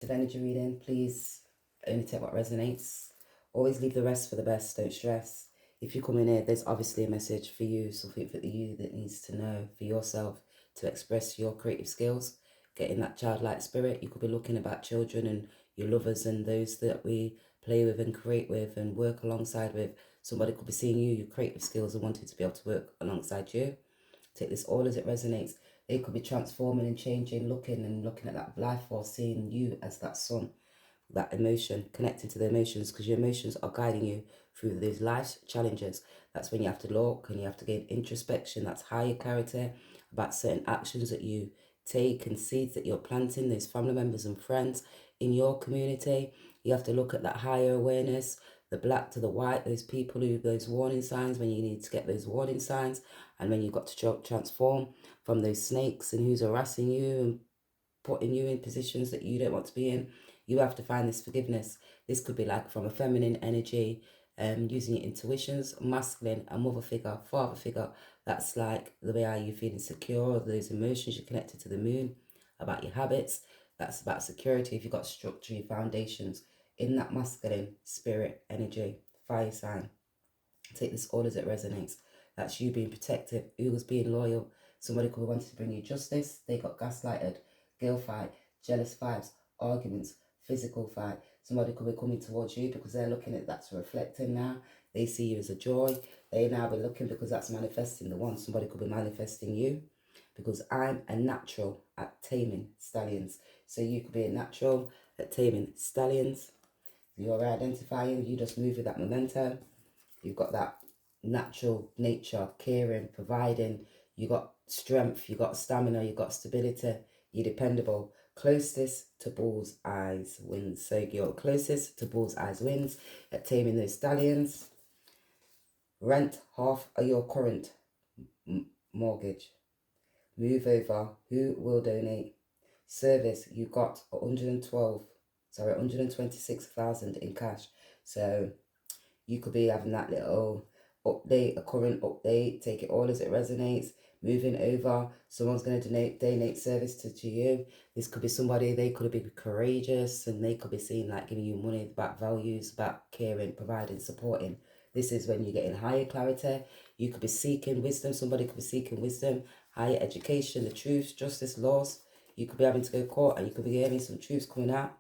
Energy reading, please only take what resonates. Always leave the rest for the best, don't stress. If you come in here, there's obviously a message for you, something for you that needs to know for yourself to express your creative skills, getting that childlike spirit. You could be looking about children and your lovers and those that we play with and create with and work alongside with. Somebody could be seeing you, your creative skills, and wanting to be able to work alongside you. Take this all as it resonates. They could be transforming and changing, looking at that life force, seeing you as that sun, that emotion, connecting to the emotions, because your emotions are guiding you through those life challenges. That's when you have to look and you have to gain introspection. That's higher clarity about certain actions that you take and seeds that you're planting, those family members and friends in your community. You have to look at that higher awareness, the black to the white, those people who, those warning signs, when you need to get those warning signs, and when you've got to transform from those snakes and who's harassing you and putting you in positions that you don't want to be in. You have to find this forgiveness. This could be like from a feminine energy, using your intuitions, masculine, a mother figure, father figure. That's like the way how you feel insecure, those emotions, you're connected to the moon, about your habits. That's about security. If you've got structure, your foundations in that masculine spirit energy, fire sign. Take this all as it resonates. That's you being protective. Who was being loyal? Somebody could have wanted to bring you justice. They got gaslighted. Girl fight, jealous vibes, arguments, physical fight. Somebody could be coming towards you because they're looking at that's reflecting now. They see you as a joy. They now be looking because that's manifesting the one. Somebody could be manifesting you because I'm a natural at taming stallions. So you could be a natural at taming stallions. You're identifying, you just move with that momentum. You've got that natural nature, caring, providing. You got strength, you got stamina, you got stability. You're dependable. Closest to bull's eyes wins. So you're closest to bull's eyes wins at taming those stallions. Rent half of your current mortgage. Move over. Who will donate? Service, you got 126,000 in cash. So you could be having that little update, a current update, take it all as it resonates, moving over. Someone's going to donate service to you. This could be somebody, they could be courageous and they could be seen like giving you money about values, about caring, providing, supporting. This is when you're getting higher clarity. You could be seeking wisdom. Somebody could be seeking wisdom, higher education, the truths, justice, laws. You could be having to go to court and you could be hearing some truths coming out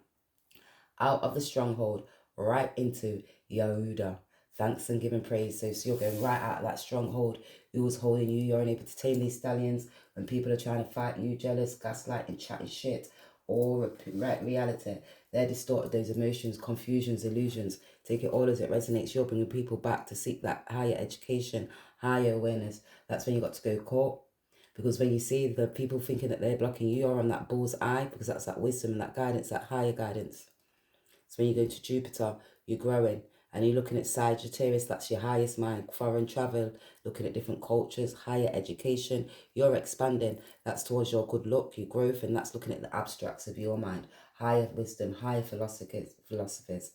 of the stronghold, right into Yahuda. Thanks and giving praise. So you're going right out of that stronghold. Who was holding you? You're unable to tame these stallions when people are trying to fight you, jealous, gaslighting, chatting shit, or reality. They're distorted those emotions, confusions, illusions. Take it all as it resonates. You're bringing people back to seek that higher education, higher awareness. That's when you got to go court. Because when you see the people thinking that they're blocking you, you're on that bull's eye because that's that wisdom and that guidance, that higher guidance. So when you go to Jupiter, you're growing and you're looking at Sagittarius, that's your highest mind, foreign travel, looking at different cultures, higher education, you're expanding. That's towards your good luck, your growth, and that's looking at the abstracts of your mind, higher wisdom, higher philosophies.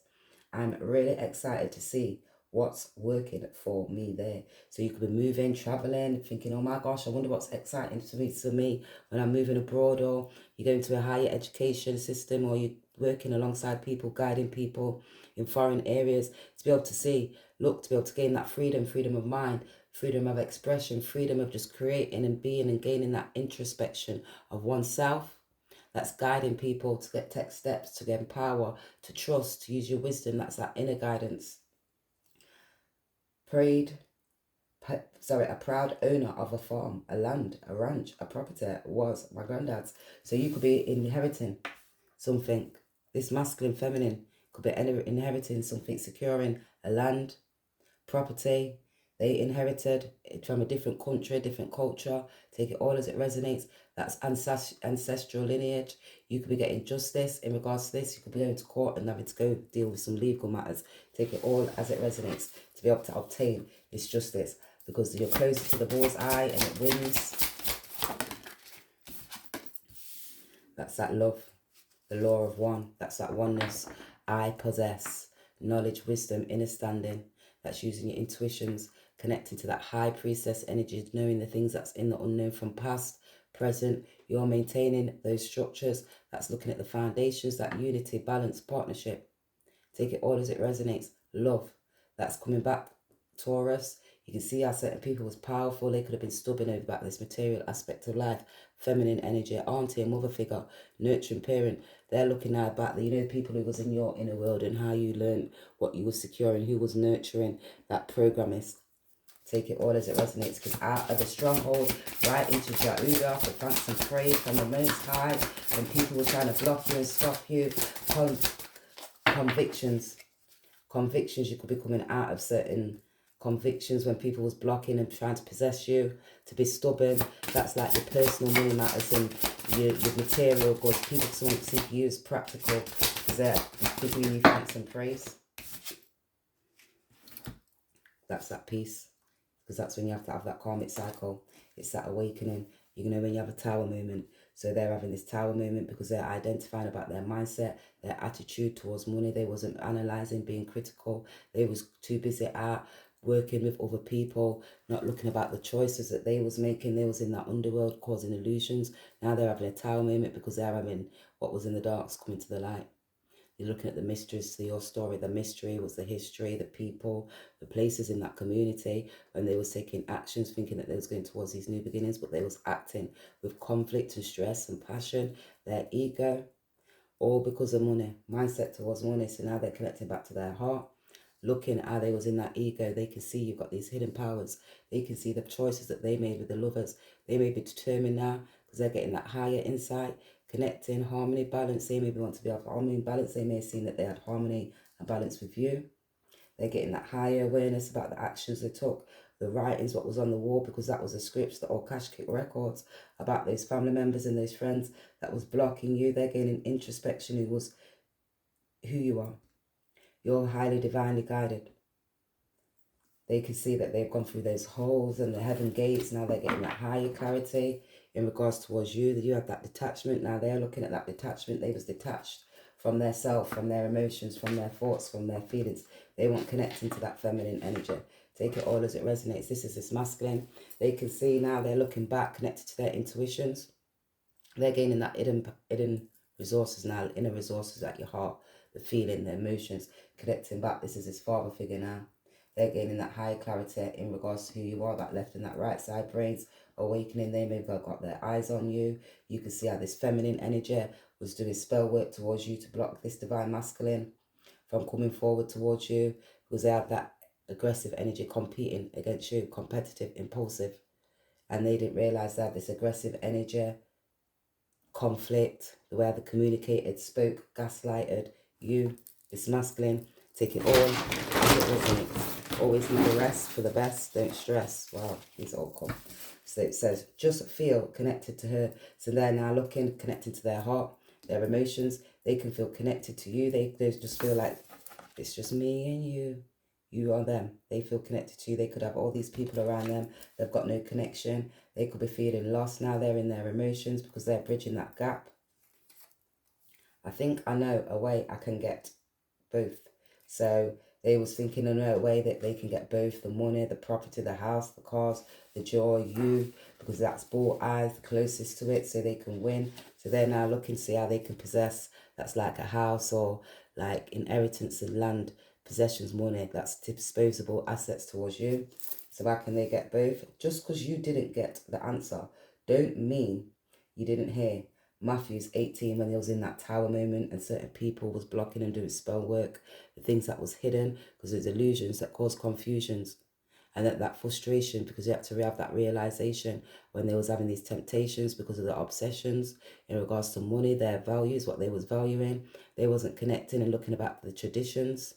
I'm really excited to see what's working for me there. So you could be moving, traveling, thinking, oh my gosh, I wonder what's exciting to me when I'm moving abroad, or you're going to a higher education system, or you're working alongside people, guiding people in foreign areas, to be able to see, look, to be able to gain that freedom of mind, freedom of expression, freedom of just creating and being and gaining that introspection of oneself. That's guiding people to take steps, to get power, to trust, to use your wisdom. That's that inner guidance. A proud owner of a farm, a land, a ranch, a property was my granddad's. So you could be inheriting something. This masculine, feminine could be inheriting something, securing a land, property. They inherited it from a different country, different culture. Take it all as it resonates. That's ancestral lineage. You could be getting justice in regards to this. You could be going to court and having to go deal with some legal matters. Take it all as it resonates to be able to obtain this justice, because you're closer to the bull's eye and it wins. That's that love, the law of one. That's that oneness. I possess knowledge, wisdom, understanding. That's using your intuitions, connecting to that high priestess energy, knowing the things that's in the unknown from past, present. You're maintaining those structures. That's looking at the foundations, that unity, balance, partnership. Take it all as it resonates. Love. That's coming back. Taurus. You can see how certain people was powerful. They could have been stubborn over about this material aspect of life. Feminine energy, auntie, a mother figure, nurturing parent. They're looking now about the people who was in your inner world and how you learned what you were securing, who was nurturing that programmist. Take it all as it resonates, because out of the stronghold, right into Jauda for thanks and praise from the Most High, when people were trying to block you and stop you. Convictions. You could be coming out of certain convictions when people was blocking and trying to possess you, to be stubborn. That's like your personal money matters and your material goods. People want to see you as practical because they're giving you thanks and praise. That's that peace, because that's when you have to have that karmic cycle. It's that awakening. You know, when you have a tower moment. So they're having this tower moment because they're identifying about their mindset, their attitude towards money. They wasn't analysing, being critical. They was too busy out working with other people, not looking about the choices that they was making. They was in that underworld causing illusions. Now they're having a tower moment because they're having what was in the darks coming to the light. You're looking at the mysteries to your story. The mystery was the history, the people, the places in that community when they was taking actions, thinking that they was going towards these new beginnings, but they was acting with conflict and stress and passion, their ego, all because of money, mindset towards money. So now they're connecting back to their heart, looking at how they was in that ego. They can see you've got these hidden powers. They can see the choices that they made with the lovers. They may be determined now because they're getting that higher insight, connecting, harmony, balance. They maybe want to be of harmony and balance. They may have seen that they had harmony and balance with you. They're getting that higher awareness about the actions they took, the writings, what was on the wall, because that was the scripts, the Akashic records about those family members and those friends that was blocking you. They're gaining introspection who you are. You're highly divinely guided. They can see that they've gone through those holes and the heaven gates. Now they're getting that higher clarity in regards towards you. That you have that detachment. Now they're looking at that detachment. They was detached from their self, from their emotions, from their thoughts, from their feelings. They want connecting to that feminine energy. Take it all as it resonates. This is this masculine. They can see now they're looking back, connected to their intuitions. They're gaining that hidden resources now, inner resources at your heart, the feeling, the emotions, connecting back. This is his father figure now. They're gaining that higher clarity in regards to who you are, that left and that right side brains awakening. They may have got their eyes on you. You can see how this feminine energy was doing spell work towards you to block this divine masculine from coming forward towards you, because they have that aggressive energy competing against you, competitive, impulsive. And they didn't realize that this aggressive energy, conflict, the way they communicated, spoke, gaslighted you, this masculine. Take it all as it resonates. Always leave the rest for the best, don't stress. Wow, these all come. So it says, just feel connected to her. So they're now looking, connecting to their heart, their emotions. They can feel connected to you. They just feel like it's just me and you. You are them. They feel connected to you. They could have all these people around them. They've got no connection. They could be feeling lost now. They're in their emotions because they're bridging that gap. I think I know a way I can get both. So they was thinking in a way that they can get both, the money, the property, the house, the cars, the joy, you, because that's bought eyes, the closest to it, so they can win. So they're now looking to see how they can possess. That's like a house or like inheritance and land, possessions, money. That's disposable assets towards you. So how can they get both? Just because you didn't get the answer, don't mean you didn't hear. Matthew's 18, when he was in that tower moment and certain people was blocking and doing spell work, the things that was hidden, because there's illusions that cause confusions. And that frustration, because you had to have that realization when they was having these temptations because of the obsessions in regards to money, their values, what they was valuing. They wasn't connecting and looking about the traditions.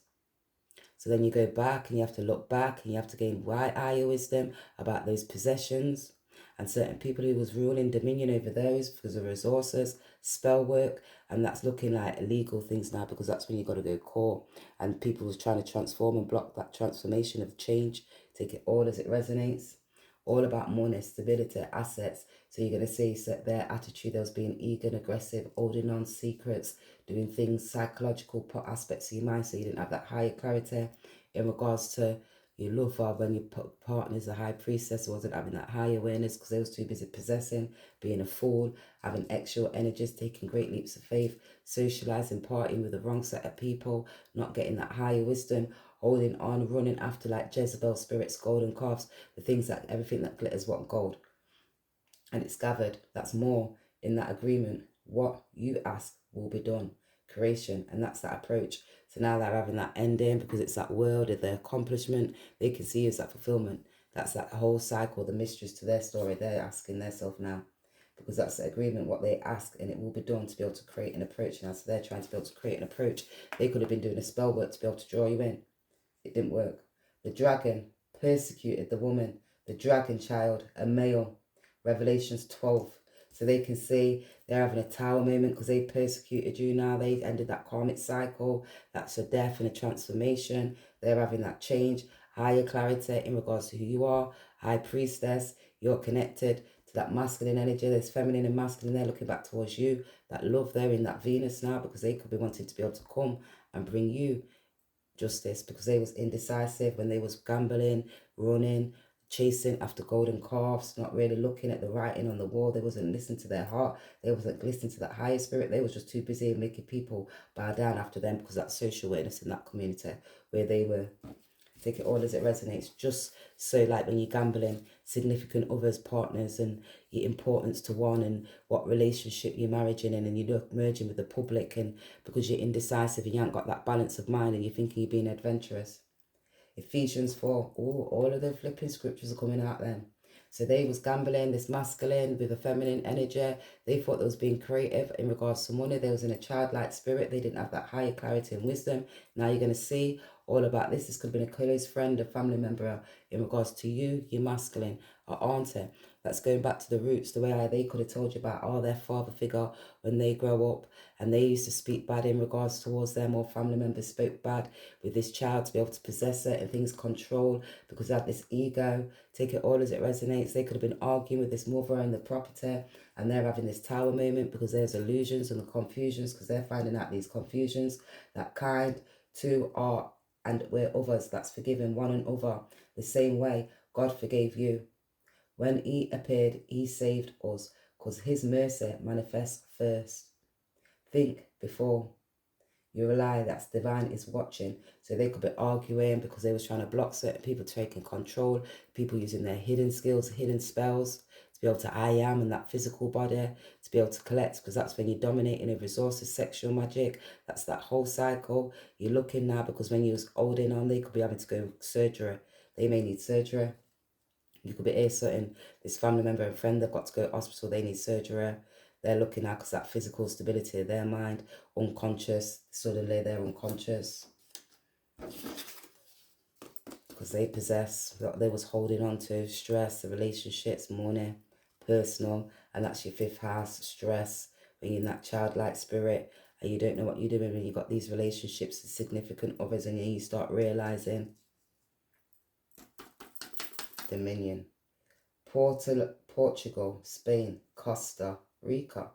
So then you go back and you have to look back and you have to gain eye wisdom about those possessions and certain people who was ruling dominion over those because of resources, spell work, and that's looking like illegal things now, because that's when you got to go court, and people was trying to transform and block that transformation of change. Take it all as it resonates. All about money, stability, assets. So you're going to see their attitude as being eager and aggressive, holding on secrets, doing things, psychological aspects of your mind, so you didn't have that higher clarity in regards to your lover, when your partner's a high priestess, wasn't having that high awareness because they was too busy possessing, being a fool, having extra energies, taking great leaps of faith, socializing, partying with the wrong set of people, not getting that higher wisdom, holding on, running after like Jezebel spirits, golden calves, the things that everything that glitters what gold. And it's gathered. That's more in that agreement. What you ask will be done. Creation. And that's that approach. So now they're having that ending because it's that world of their accomplishment. They can see as that fulfillment. That's that whole cycle, the mistress to their story. They're asking themselves now. Because that's the agreement, what they ask, and it will be done to be able to create an approach now. So they're trying to be able to create an approach. They could have been doing a spell work to be able to draw you in. It didn't work. The dragon persecuted the woman. The dragon child, a male. Revelations 12. So they can see they're having a tower moment because they persecuted you now. They ended that karmic cycle. That's a death and a transformation. They're having that change. Higher clarity in regards to who you are. High priestess. You're connected to that masculine energy. There's feminine and masculine there looking back towards you. That love there in that Venus now because they could be wanting to be able to come and bring you justice because they was indecisive when they was gambling, running, chasing after golden calves, not really looking at the writing on the wall. They wasn't listening to their heart. They wasn't listening to that higher spirit. They was just too busy making people bow down after them because that social awareness in that community where they were. Take it all as it resonates. Just so like when you're gambling, significant others, partners, and your importance to one and what relationship you're marrying in, and you're merging with the public, and because you're indecisive and you haven't got that balance of mind and you're thinking you're being adventurous. Ephesians 4, all of the flipping scriptures are coming out then. So they was gambling, this masculine with a feminine energy. They thought they was being creative in regards to money. They was in a childlike spirit. They didn't have that higher clarity and wisdom. Now you're going to see all about this. This could have been a close friend, a family member in regards to you, your masculine, or auntie. That's going back to the roots, the way they could have told you about their father figure when they grow up, and they used to speak bad in regards towards them, or family members spoke bad with this child to be able to possess it and things control because they had this ego. Take it all as it resonates. They could have been arguing with this mother and the property, and they're having this tower moment because there's illusions and the confusions because they're finding out these confusions that kind to are and we're others, that's forgiving one another the same way God forgave you. When he appeared, he saved us because his mercy manifests first. Think before you rely that's divine is watching. So they could be arguing because they was trying to block certain people taking control, people using their hidden skills, hidden spells to be able to I am in that physical body, to be able to collect, because that's when you're dominating of resources, sexual magic. That's that whole cycle. You're looking now because when you was holding on, they could be having to go surgery. They may need surgery. You could be here certain this family member and friend, they've got to go to hospital, they need surgery. They're looking at because that physical stability of their mind, unconscious, suddenly they're unconscious because they possess what they was holding on to, stress, the relationships, money, personal, and that's your fifth house, stress, when you're in that childlike spirit and you don't know what you're doing when you got these relationships with significant others, and then you start realizing dominion. Portugal, Spain, Costa Rica,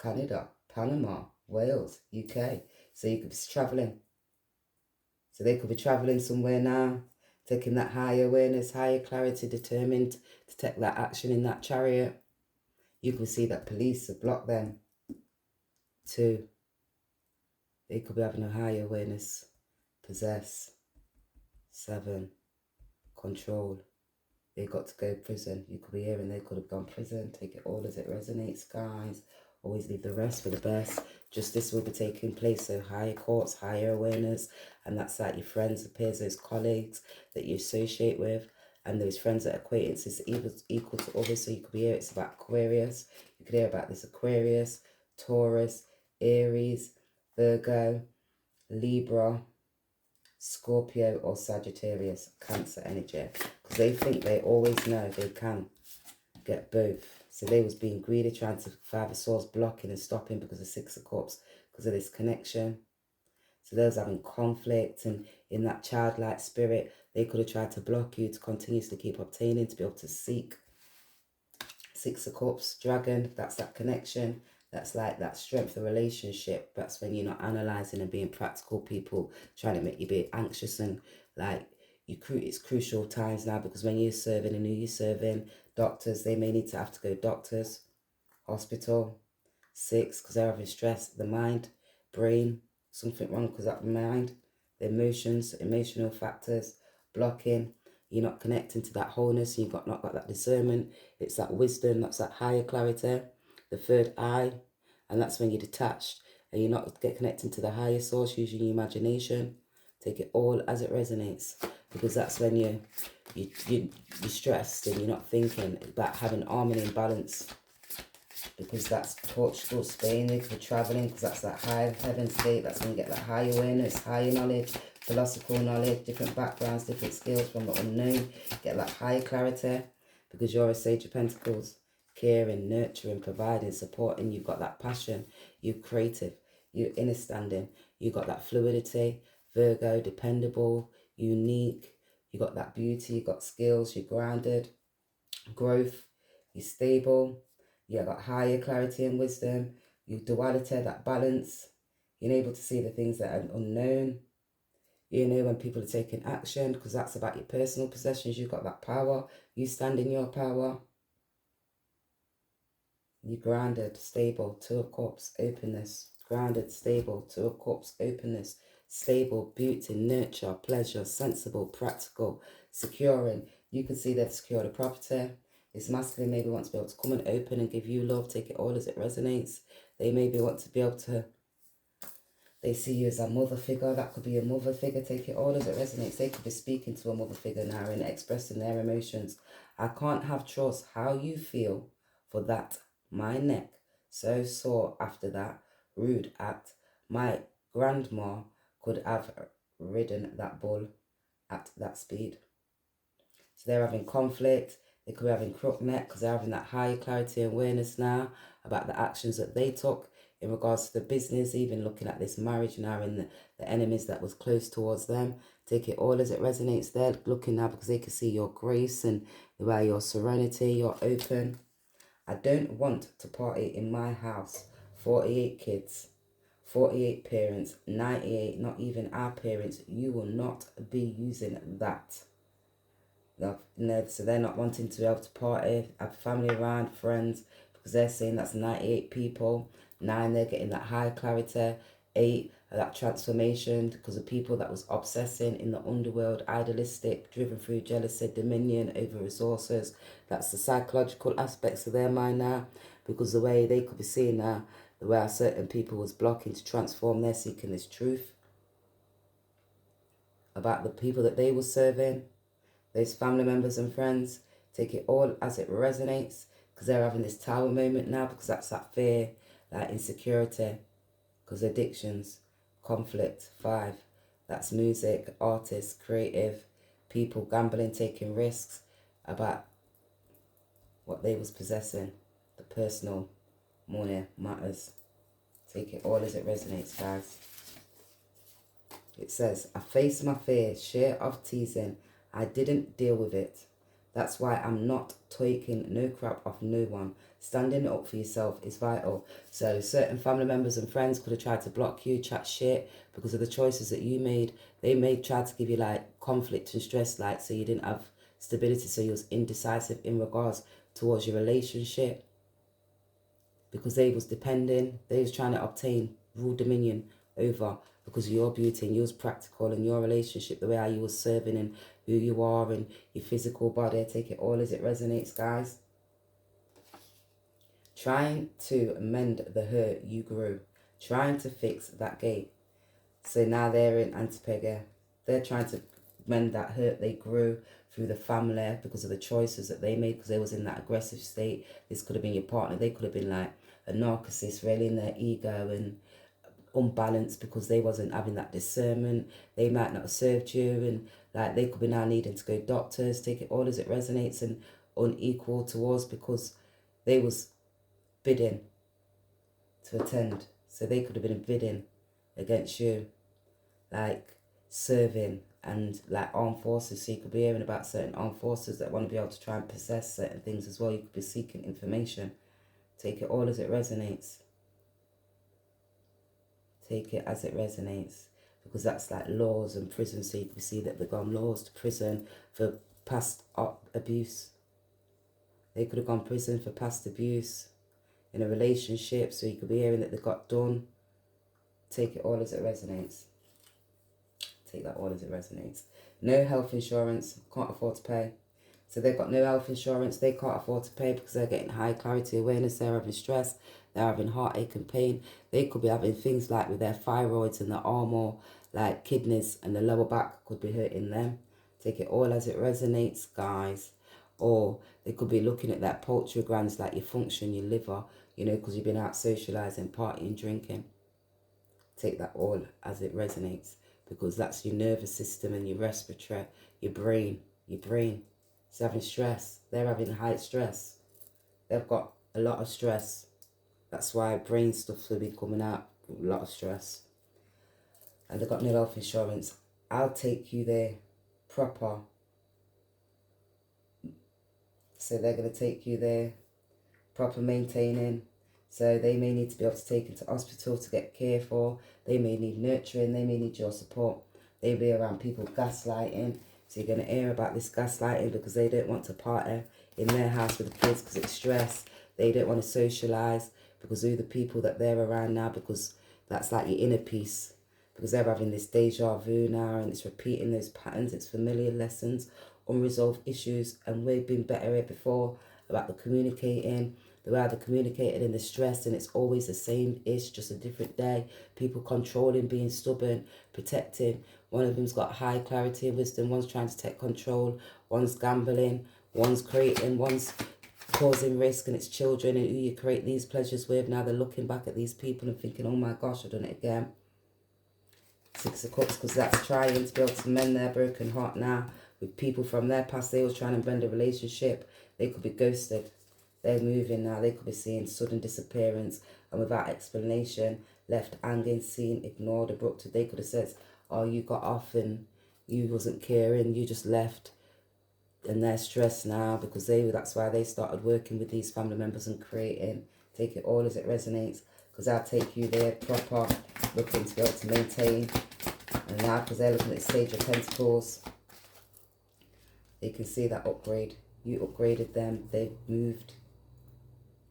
Canada, Panama, Wales, UK. So you could be traveling. So they could be traveling somewhere now, taking that higher awareness, higher clarity, determined to take that action in that chariot. You could see that police have blocked them. 2, they could be having a higher awareness, possess. 7, control. They got to go to prison. You could be here and they could have gone prison. Take it all as it resonates, guys. Always leave the rest for the best. Justice will be taking place. So higher courts, higher awareness. And that's like your friends, the peers, those colleagues that you associate with. And those friends that acquaintances equal to others. So you could be here. It's about Aquarius. You could hear about this Aquarius, Taurus, Aries, Virgo, Libra, Scorpio or Sagittarius, Cancer energy, because they think they always know they can get both. So they was being greedy, trying to Five of Swords, blocking and stopping because of Six of Cups, because of this connection. So those having conflict, and in that childlike spirit, they could have tried to block you to continuously keep obtaining, to be able to seek. Six of Cups, Dragon, that's that connection. That's like that strength of relationship. That's when you're not analysing and being practical people, trying to make you be anxious and like it's crucial times now, because when you're serving and who you're serving, doctors, they may need to have to go doctors, hospital. 6, because they're having stress, the mind, brain, something wrong because that mind, the emotions, emotional factors, blocking. You're not connecting to that wholeness. You've not got that discernment. It's that wisdom. That's that higher clarity. The third eye, and that's when you're detached and you're not get connecting to the higher source, using your imagination. Take it all as it resonates, because that's when you're stressed and you're not thinking about having harmony and balance, because that's Portugal, Spain, they could be traveling, because that's that higher heaven state. That's when you get that higher awareness, higher knowledge, philosophical knowledge, different backgrounds, different skills from the unknown. Get that higher clarity, because you're a Sage of Pentacles, caring, nurturing, providing, supporting. You've got that passion, you're creative, you're inner standing, you've got that fluidity, Virgo, dependable, unique, you got that beauty, you got skills, you're grounded, growth, you're stable, you got higher clarity and wisdom, you duality, that balance, you're able to see the things that are unknown. You know when people are taking action, because that's about your personal possessions. You've got that power, you stand in your power. You're grounded, stable, 2 of Cups, openness, grounded, stable, 2 of Cups, openness, stable, beauty, nurture, pleasure, sensible, practical, securing. You can see they've secured a property. This masculine maybe wants to be able to come and open and give you love. Take it all as it resonates. They maybe want to be able to, they see you as a mother figure. That could be a mother figure. Take it all as it resonates. They could be speaking to a mother figure now and expressing their emotions. I can't have trust. How you feel for that. My neck so sore after that rude act. My grandma could have ridden that bull at that speed. So they're having conflict. They could be having crook neck, because they're having that higher clarity and awareness now about the actions that they took in regards to the business, even looking at this marriage now and the enemies that was close towards them. Take it all as it resonates. They're looking now because they can see your grace and the way your serenity, you're open. I don't want to party in my house. 48 kids, 48 parents, 98, not even our parents. You will not be using that. No, so they're not wanting to be able to party, have family around, friends, because they're saying that's 98 people. 9, they're getting that high clarity. 8, that transformation, because of people that was obsessing in the underworld, idealistic, driven through jealousy, dominion over resources. That's the psychological aspects of their mind now, because the way they could be seeing now, the way certain people was blocking to transform, they're seeking this truth about the people that they were serving, those family members and friends. Take it all as it resonates, because they're having this tower moment now, because that's that fear, that insecurity, because addictions, conflict. 5, that's music, artists, creative, people gambling, taking risks about what they was possessing, the personal money matters. Take it all as it resonates, guys. It says, I face my fear, share of teasing. I didn't deal with it. That's why I'm not taking no crap off no one. Standing up for yourself is vital. So certain family members and friends could have tried to block you, chat shit, because of the choices that you made. They may try to give you like conflict and stress, like, so you didn't have stability, so you was indecisive in regards towards your relationship, because they was depending, they was trying to obtain rule dominion over, because of your beauty and yours practical and your relationship, the way how you was serving and who you are and your physical body. Take it all as it resonates, guys. Trying to mend the hurt you grew. Trying to fix that gate. So now they're in Antipega. They're trying to mend that hurt they grew through the family, because of the choices that they made, because they was in that aggressive state. This could have been your partner. They could have been like a narcissist, really in their ego and unbalanced, because they wasn't having that discernment. They might not have served you, and like they could be now needing to go doctors. Take it all as it resonates, and unequal towards, because they was bidding to attend. So they could have been bidding against you, like serving and like armed forces. So you could be hearing about certain armed forces that want to be able to try and possess certain things as well. You could be seeking information. Take it all as it resonates. Take it as it resonates. because that's like laws and prison. So you can see that they've gone laws to prison for past abuse. They could have gone prison for past abuse in a relationship. So you could be hearing that they got done. Take it all as it resonates. Take that all as it resonates. No health insurance, can't afford to pay. So they've got no health insurance, they can't afford to pay because they're getting high clarity awareness, they're having stress, they're having heartache and pain. They could be having things like with their thyroids and their arm, or like kidneys and the lower back could be hurting them. Take it all as it resonates, guys. Or they could be looking at that poultry glands, like your function, your liver, you know, because you've been out socialising, partying, drinking. Take that all as it resonates, because that's your nervous system and your respiratory, your brain. It's having stress. They're having high stress. They've got a lot of stress. That's why brain stuff will be coming out. A lot of stress. And they've got no health insurance. I'll take you there. Proper. So they're going to take you there. Proper maintaining. So they may need to be able to take into hospital to get care for. They may need nurturing. They may need your support. They be around people gaslighting. So you're going to hear about this gaslighting because they don't want to party in their house with the kids because it's stress. They don't want to socialise because of the people that they're around now, because that's like your inner peace. Because they're having this deja vu now and it's repeating those patterns. It's familiar lessons, unresolved issues. And we've been better here before about the communicating, the way they communicated and the stress, and it's always the same ish, just a different day. People controlling, being stubborn, protecting. One of them's got high clarity and wisdom. One's trying to take control. One's gambling. One's creating. One's causing risk, and it's children and who you create these pleasures with. Now they're looking back at these people and thinking, oh my gosh, I've done it again. Six of Cups, because that's trying to be able to mend their broken heart now with people from their past. They were trying to mend a relationship. They could be ghosted. They're moving now. They could be seeing sudden disappearance and without explanation, left hanging, seen, ignored, abrupted. They could have said, oh, you got off and you wasn't caring, you just left. And they're stressed now because that's why they started working with these family members and creating. Take it all as it resonates, because I'll take you there proper, looking to be able to maintain. And now because they're looking at the Sage of Pentacles, they can see that upgrade. You upgraded them, they've moved.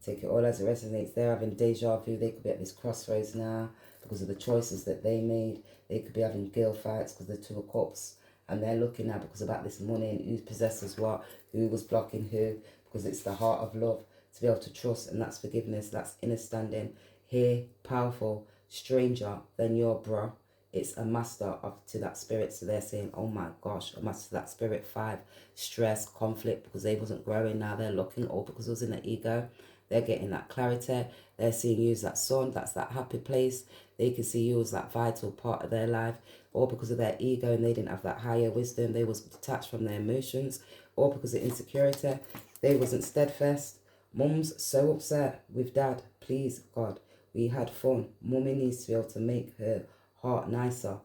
Take it all as it resonates. They're having deja vu. They could be at this crossroads now because of the choices that they made. They could be having guilt fights because they're Two of Cups. And they're looking now because about this money and who possesses what, who was blocking who, because it's the heart of love to be able to trust, and that's forgiveness, that's understanding. Here, powerful, stranger than your bro. It's a master to that spirit. So they're saying, oh my gosh, a master to that spirit. 5, stress, conflict, because they wasn't growing. Now they're looking, all because it was in their ego. They're getting that clarity. They're seeing you as that sun. That's that happy place. They can see you as that vital part of their life. Or because of their ego and they didn't have that higher wisdom. They was detached from their emotions. Or because of insecurity. They wasn't steadfast. Mum's so upset with dad. Please, God, we had fun. Mummy needs to be able to make her heart nicer.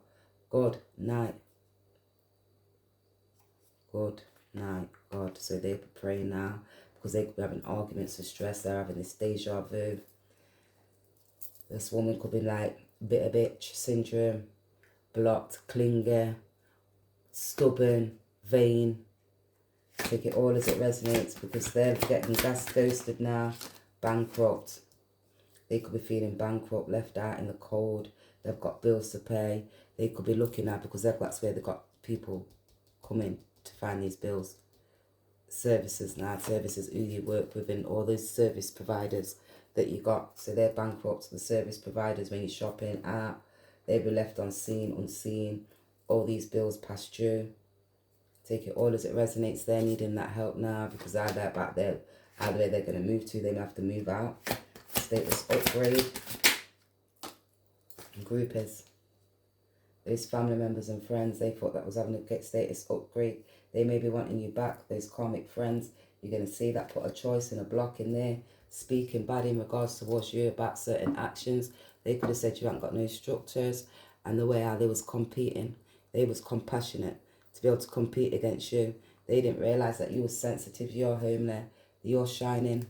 Good night. Good night, God. So they could pray now, because they could be having arguments for stress. They're having this deja vu. This woman could be like bitter bitch syndrome, blocked, clingy, stubborn, vain. Take it all as it resonates, because they're getting ghosted now, bankrupt. They could be feeling bankrupt, left out in the cold. They've got bills to pay. They could be looking at, because that's where they've got people coming to find these bills. Services now, services who you work with and all those service providers that you got. So they're bankrupt. The service providers, when you're shopping out, they'll be left unseen. All these bills past due. Take it all as it resonates. They're needing that help now, because either about their either they're going to move to, they may have to move out. Status upgrade. Groupies. Those family members and friends, they thought that was having a status upgrade. They may be wanting you back. Those karmic friends, you're going to see that put a choice and a block in there, speaking bad in regards towards you about certain actions. They could have said you haven't got no structures, and the way how they was competing, they was compassionate to be able to compete against you. They didn't realise that you were sensitive, you're home there, you're shining.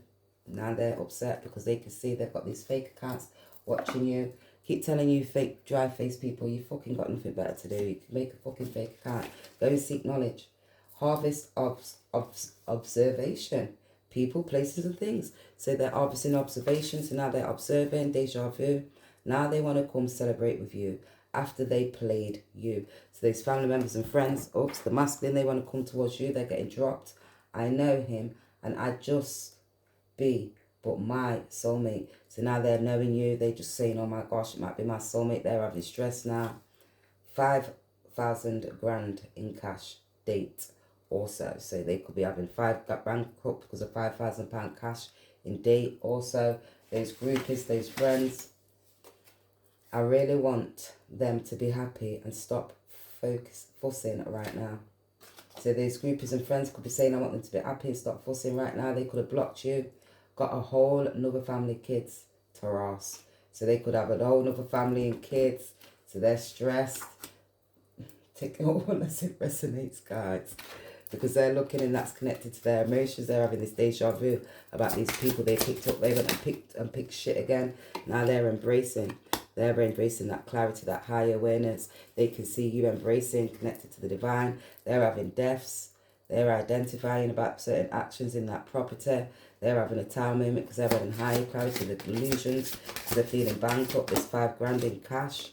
Now they're upset because they can see they've got these fake accounts watching you. Keep telling you fake, dry-faced people, you fucking got nothing better to do. You can make a fucking fake account. Go and seek knowledge. Harvest observation. People, places and things. So they're harvesting observations, so now they're observing, deja vu. Now they want to come celebrate with you after they played you. So those family members and friends, oops, the masculine, they want to come towards you, they're getting dropped. I know him and I just be but my soulmate. So now they're knowing you, they just saying, oh my gosh, it might be my soulmate. They're having stress now. 5,000 grand in cash date also. So they could be having 5 grand cut because of £5,000 cash in date also. Those groupies, those friends, I really want them to be happy and stop fussing right now. So these groupies and friends could be saying, I want them to be happy and stop fussing right now. They could have blocked you, got a whole another family kids to harass. So they could have a whole another family and kids. So they're stressed. Take it all as it resonates, guys. Because they're looking and that's connected to their emotions. They're having this deja vu about these people they picked up. They went and picked shit again. Now they're embracing. They're embracing that clarity, that higher awareness. They can see you embracing, connected to the divine. They're having deaths. They're identifying about certain actions in that property. They're having a time moment because they're having higher clarity, the illusions. Because they're feeling bankrupt. There's 5 grand in cash.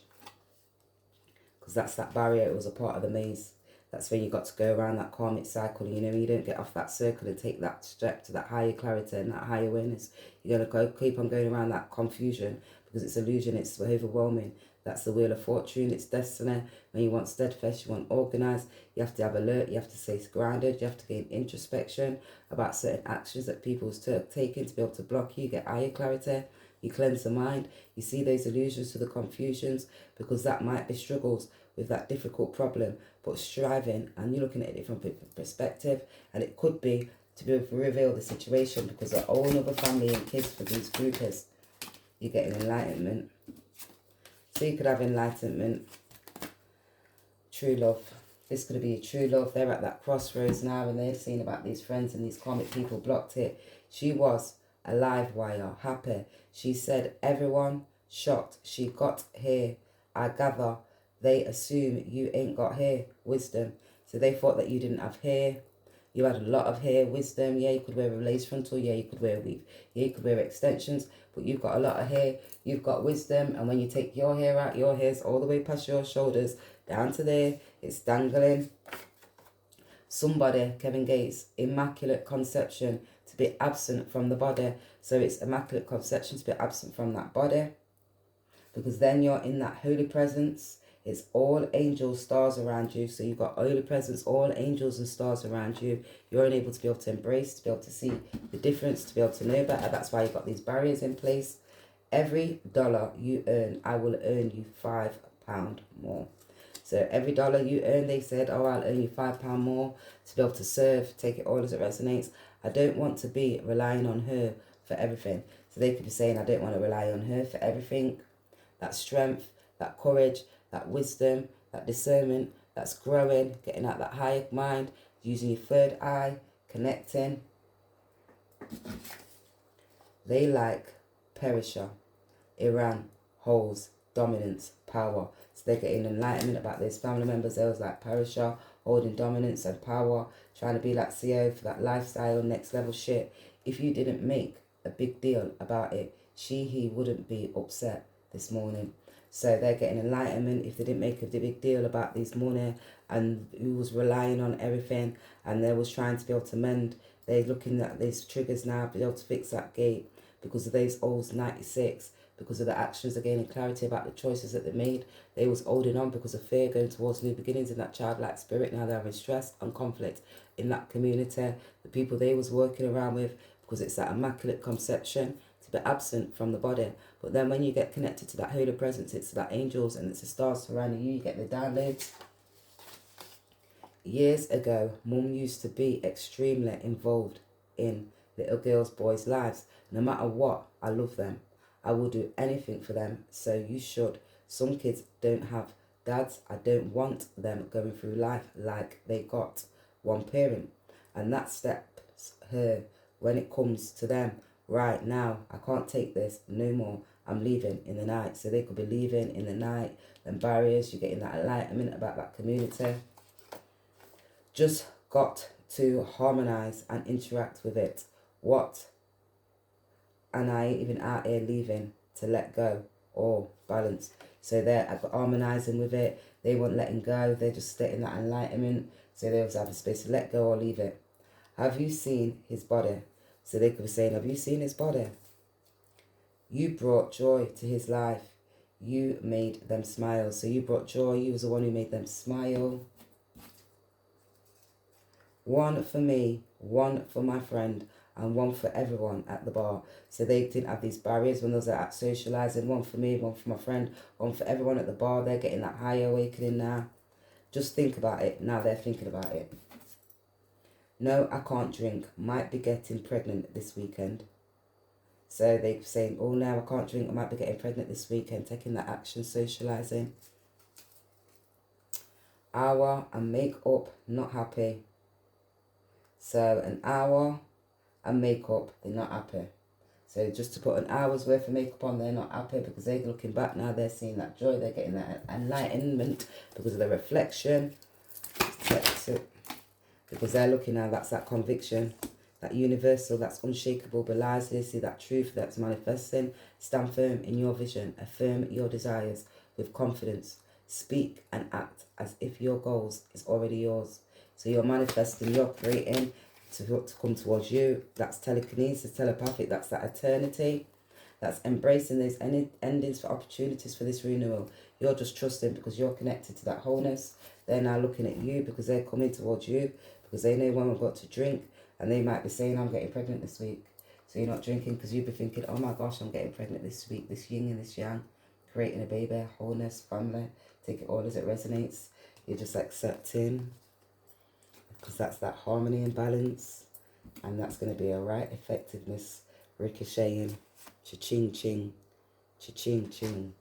Because that's that barrier. It was a part of the maze. That's where you got to go around that karmic cycle. You know, you don't get off that circle and take that step to that higher clarity and that higher awareness. You're going to keep on going around that confusion because it's illusion, it's overwhelming. That's the wheel of fortune, it's destiny. When you want steadfast, you want organised, you have to have alert, you have to stay grounded, you have to gain introspection about certain actions that people's taking to be able to block you, get higher clarity. You cleanse the mind, you see those illusions to the confusions because that might be struggles with that difficult problem, but striving and you're looking at it from a perspective, and it could be to be able to reveal the situation because of all other family and kids for these groupers. You're getting enlightenment. So you could have enlightenment, true love. This could be a true love. They're at that crossroads now and they're seeing about these friends and these karmic people blocked it. She was a live wire, happy. She said, everyone shocked. She got here. I gather they assume you ain't got hair, wisdom. So they thought that you didn't have hair. You had a lot of hair, wisdom. Yeah, you could wear a lace frontal. Yeah, you could wear a weave. Yeah, you could wear extensions. But you've got a lot of hair. You've got wisdom. And when you take your hair out, your hair's all the way past your shoulders, down to there. It's dangling. Somebody, Kevin Gates, immaculate conception to be absent from the body. So it's immaculate conception to be absent from that body. Because then you're in that holy presence. It's all angels, stars around you. So you've got holy presence, all angels and stars around you. You're unable to be able to embrace, to be able to see the difference, to be able to know better. That's why you've got these barriers in place. Every dollar you earn, I will earn you £5 more. So every dollar you earn, they said, oh, I'll earn you £5 more to be able to serve, take it all as it resonates. I don't want to be relying on her for everything. So they could be saying, I don't want to rely on her for everything. That strength, that courage, that wisdom, that discernment, that's growing, getting out that higher mind, using your third eye, connecting. They like Perisher, Iran, holes, dominance, power. So they're getting enlightenment about those family members. They was like Perisher, holding dominance and power, trying to be like CEO for that lifestyle, next level shit. If you didn't make a big deal about it, he wouldn't be upset this morning. So they're getting enlightenment if they didn't make a big deal about this morning and who was relying on everything and they was trying to be able to mend. They're looking at these triggers now, be able to fix that gate because of those old 96, because of the actions, they're gaining clarity about the choices that they made. They was holding on because of fear, going towards new beginnings in that childlike spirit. Now they're having stress and conflict in that community, the people they was working around with, because it's that immaculate conception to be absent from the body. But then when you get connected to that holy presence, it's that angels and it's the stars surrounding you, you get the downloads. Years ago, Mum used to be extremely involved in little girls' boys' lives. No matter what, I love them. I will do anything for them, so you should. Some kids don't have dads. I don't want them going through life like they got one parent. And that steps her when it comes to them. Right now, I can't take this no more. I'm leaving in the night. So they could be leaving in the night. Then barriers, you're getting that enlightenment about that community. Just got to harmonize and interact with it. What? And I ain't even out here leaving to let go or balance. So they're harmonizing with it. They weren't letting go. They're just getting that enlightenment. So they always have a space to let go or leave it. Have you seen his body? So they could be saying, have you seen his body? You brought joy to his life. You made them smile. So you brought joy. You was the one who made them smile. One for me, one for my friend, and one for everyone at the bar. So they didn't have these barriers when those are at socialising. One for me, one for my friend, one for everyone at the bar. They're getting that higher awakening now. Just think about it. Now they're thinking about it. No, I can't drink. Might be getting pregnant this weekend. So they're saying, oh, no, I can't drink. I might be getting pregnant this weekend. Taking that action, socialising. Hour and makeup, not happy. So an hour and makeup, they're not happy. So just to put an hour's worth of makeup on, they're not happy because they're looking back now. They're seeing that joy. They're getting that enlightenment because of the reflection. Because they're looking now, that's that conviction, that universal, that's unshakable belies. They see that truth that's manifesting. Stand firm in your vision. Affirm your desires with confidence. Speak and act as if your goals is already yours. So you're manifesting, you're creating to come towards you. That's telekinesis, telepathic, that's that eternity. That's embracing those endings for opportunities for this renewal. You're just trusting because you're connected to that wholeness. They're now looking at you because they're coming towards you because they know when we've got to drink, and they might be saying, I'm getting pregnant this week. So you're not drinking because you'd be thinking, oh my gosh, I'm getting pregnant this week, this yin and this yang, creating a baby, wholeness, family, take it all as it resonates. You're just accepting because that's that harmony and balance, and that's going to be a right effectiveness ricocheting. Cha-ching, ching, cha-ching, ching.